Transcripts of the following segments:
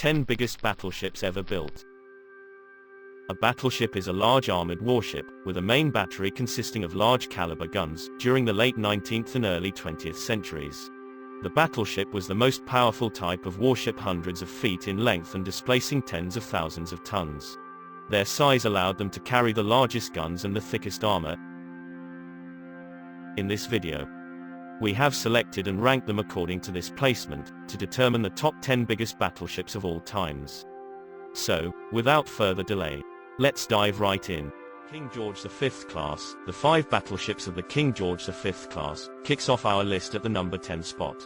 10 biggest battleships ever built. A battleship is a large armored warship, with a main battery consisting of large-caliber guns, during the late 19th and early 20th centuries. The battleship was the most powerful type of warship, hundreds of feet in length and displacing tens of thousands of tons. Their size allowed them to carry the largest guns and the thickest armor. In this video, we have selected and ranked them according to this placement, to determine the top 10 biggest battleships of all times. So, without further delay, let's dive right in. King George V class. The 5 battleships of the King George V class kicks off our list at the number 10 spot.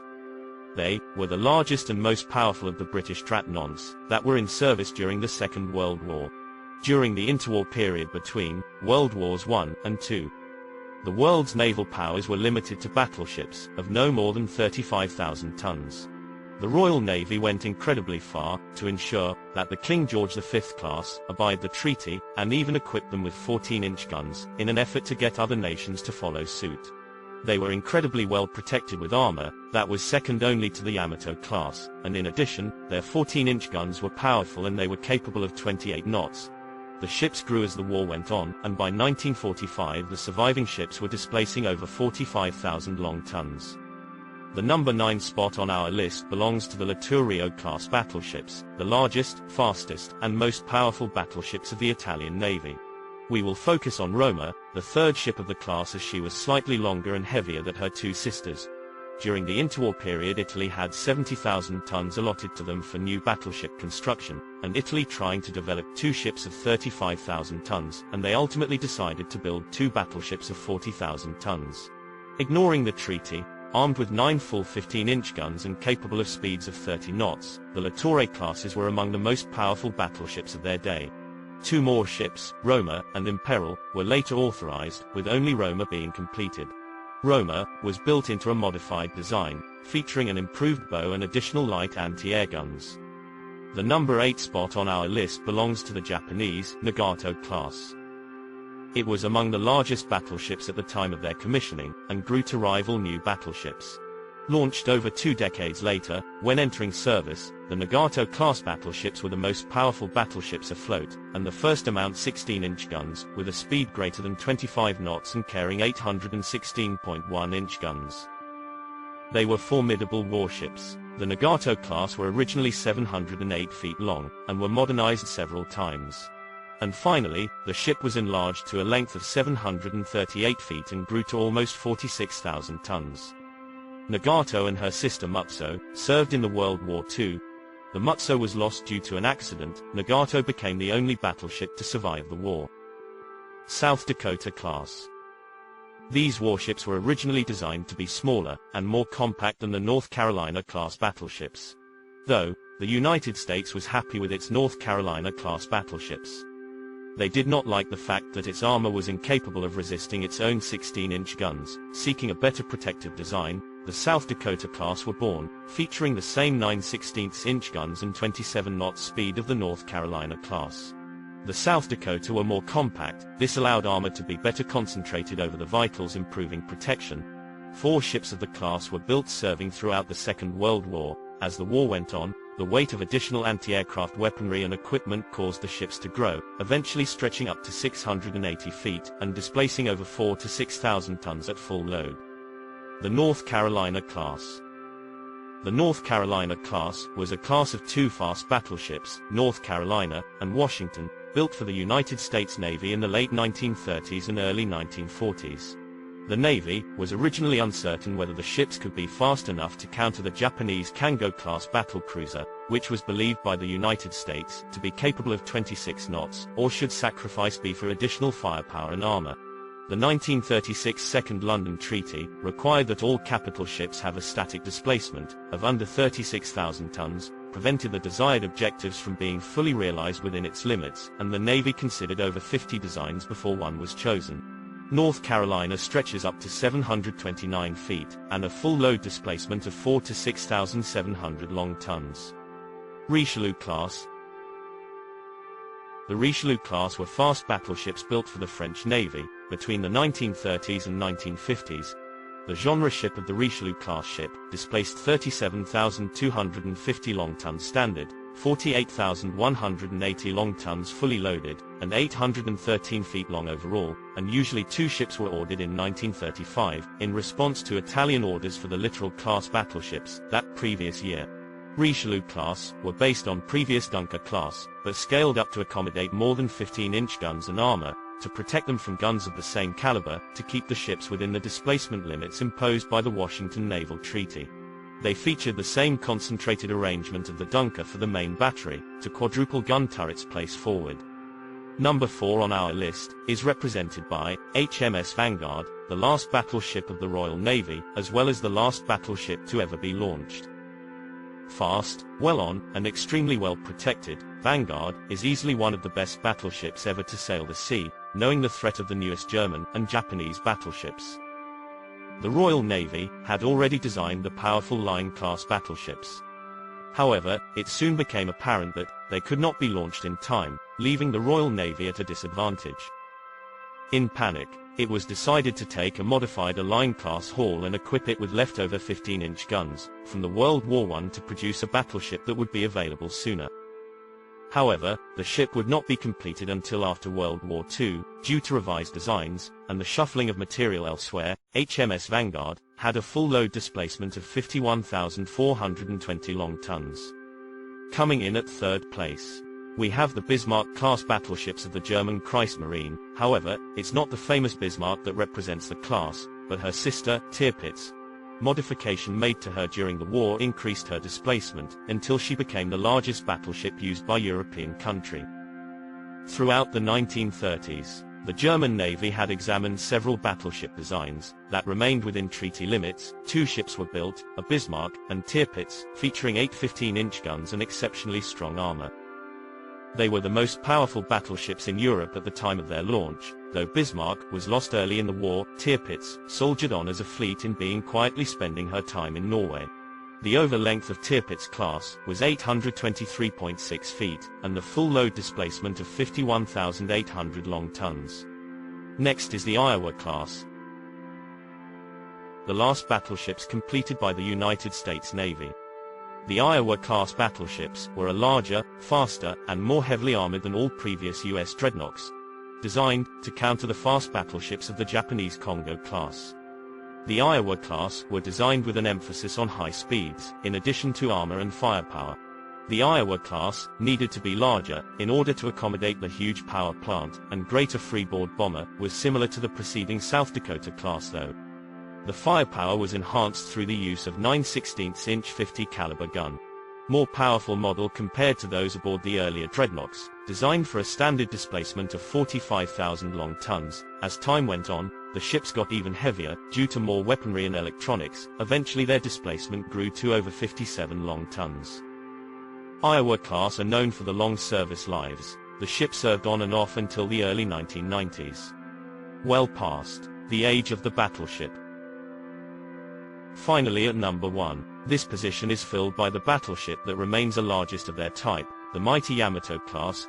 They were the largest and most powerful of the British dreadnoughts that were in service during the Second World War. During the interwar period between World Wars I and II, the world's naval powers were limited to battleships of no more than 35,000 tons. The Royal Navy went incredibly far to ensure that the King George V class abide the treaty, and even equipped them with 14-inch guns, in an effort to get other nations to follow suit. They were incredibly well protected with armor that was second only to the Yamato class, and in addition, their 14-inch guns were powerful and they were capable of 28 knots. The ships grew as the war went on, and by 1945 the surviving ships were displacing over 45,000 long tons. The number 9 spot on our list belongs to the Littorio-class battleships, the largest, fastest, and most powerful battleships of the Italian Navy. We will focus on Roma, the third ship of the class, as she was slightly longer and heavier than her two sisters. During the interwar period, Italy had 70,000 tons allotted to them for new battleship construction, and Italy trying to develop 2 ships of 35,000 tons, and they ultimately decided to build 2 battleships of 40,000 tons. Ignoring the treaty, armed with 9 full 15-inch guns and capable of speeds of 30 knots, the Littorio classes were among the most powerful battleships of their day. 2 more ships, Roma and Imperil, were later authorized, with only Roma being completed. Roma was built into a modified design, featuring an improved bow and additional light anti-air guns. The number 8 spot on our list belongs to the Japanese Nagato class. It was among the largest battleships at the time of their commissioning, and grew to rival new battleships. Launched over 2 decades later, when entering service, the Nagato-class battleships were the most powerful battleships afloat, and the first to mount 16-inch guns, with a speed greater than 25 knots and carrying 816.1-inch guns. They were formidable warships. The Nagato class were originally 708 feet long, and were modernized several times. And finally, the ship was enlarged to a length of 738 feet and grew to almost 46,000 tons. Nagato and her sister Mutsu served in the World War II. The Mutsu was lost due to an accident. Nagato became the only battleship to survive the war. South Dakota class. These warships were originally designed to be smaller and more compact than the North Carolina class battleships. Though, the United States was happy with its North Carolina class battleships. They did not like the fact that its armor was incapable of resisting its own 16-inch guns. Seeking a better protective design, the South Dakota class were born, featuring the same 9/16-inch guns and 27 knots speed of the North Carolina class. The South Dakota were more compact. This allowed armor to be better concentrated over the vitals, improving protection. 4 ships of the class were built, serving throughout the Second World War. As the war went on, the weight of additional anti-aircraft weaponry and equipment caused the ships to grow, eventually stretching up to 680 feet, and displacing over 4,000 to 6,000 tons at full load. The North Carolina class. The North Carolina class was a class of 2 fast battleships, North Carolina and Washington, built for the United States Navy in the late 1930s and early 1940s. The Navy was originally uncertain whether the ships could be fast enough to counter the Japanese Kango-class battlecruiser, which was believed by the United States to be capable of 26 knots, or should sacrifice be for additional firepower and armor. The 1936 Second London Treaty required that all capital ships have a static displacement of under 36,000 tons, prevented the desired objectives from being fully realized within its limits, and the Navy considered over 50 designs before one was chosen. North Carolina stretches up to 729 feet, and a full load displacement of 4,000 to 6,700 long tons. Richelieu class. The Richelieu class were fast battleships built for the French Navy between the 1930s and 1950s. The genre ship of the Richelieu class ship displaced 37,250 long-ton standard, 48,180 long tons fully loaded, and 813 feet long overall, and usually 2 ships were ordered in 1935, in response to Italian orders for the Littoral-class battleships that previous year. Richelieu-class were based on previous Dunker-class, but scaled up to accommodate more than 15-inch guns and armor, to protect them from guns of the same caliber, to keep the ships within the displacement limits imposed by the Washington Naval Treaty. They featured the same concentrated arrangement of the Dunker for the main battery, to quadruple gun turrets placed forward. Number 4 on our list is represented by HMS Vanguard, the last battleship of the Royal Navy, as well as the last battleship to ever be launched. Fast, well on, and extremely well protected, Vanguard is easily one of the best battleships ever to sail the sea, knowing the threat of the newest German and Japanese battleships. The Royal Navy had already designed the powerful Lion-class battleships. However, it soon became apparent that they could not be launched in time, leaving the Royal Navy at a disadvantage. In panic, it was decided to take a modified Lion-class hull and equip it with leftover 15-inch guns from the World War I to produce a battleship that would be available sooner. However, the ship would not be completed until after World War II, due to revised designs, and the shuffling of material elsewhere. HMS Vanguard had a full load displacement of 51,420 long tons. Coming in at third place, we have the Bismarck-class battleships of the German Kriegsmarine. However, it's not the famous Bismarck that represents the class, but her sister, Tirpitz. Modification made to her during the war increased her displacement, until she became the largest battleship used by European country. Throughout the 1930s, the German Navy had examined several battleship designs that remained within treaty limits. 2 ships were built, a Bismarck and Tirpitz, featuring 8 15-inch guns and exceptionally strong armor. They were the most powerful battleships in Europe at the time of their launch. Though Bismarck was lost early in the war, Tirpitz soldiered on as a fleet in being quietly spending her time in Norway. The over-length of Tirpitz class was 823.6 feet, and the full load displacement of 51,800 long tons. Next is the Iowa class, the last battleships completed by the United States Navy. The Iowa-class battleships were a larger, faster, and more heavily armored than all previous U.S. dreadnoughts, designed to counter the fast battleships of the Japanese Kongo class. The Iowa class were designed with an emphasis on high speeds, in addition to armor and firepower. The Iowa class needed to be larger, in order to accommodate the huge power plant, and greater freeboard bomber was similar to the preceding South Dakota class though. The firepower was enhanced through the use of 9/16-inch 50 caliber gun. More powerful model compared to those aboard the earlier dreadnoughts, designed for a standard displacement of 45,000 long tons. As time went on, the ships got even heavier, due to more weaponry and electronics. Eventually their displacement grew to over 57 long tons. Iowa class are known for the long service lives. The ship served on and off until the early 1990s. Well past the age of the battleship. Finally at number 1, this position is filled by the battleship that remains the largest of their type, the mighty Yamato class,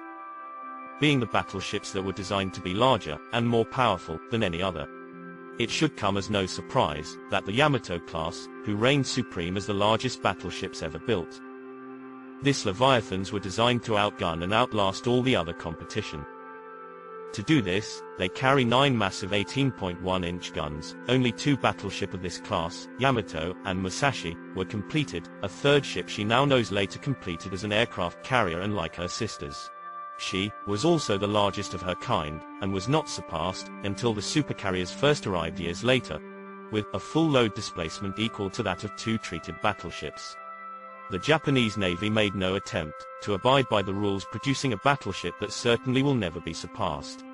being the battleships that were designed to be larger and more powerful than any other. It should come as no surprise that the Yamato class, who reigned supreme as the largest battleships ever built. These Leviathans were designed to outgun and outlast all the other competition. To do this, they carry 9 massive 18.1-inch guns. Only 2 battleships of this class, Yamato and Musashi, were completed. A third ship she now knows later completed as an aircraft carrier, and like her sisters, she was also the largest of her kind, and was not surpassed until the supercarriers first arrived years later, with a full load displacement equal to that of 2 treated battleships. The Japanese Navy made no attempt to abide by the rules, producing a battleship that certainly will never be surpassed.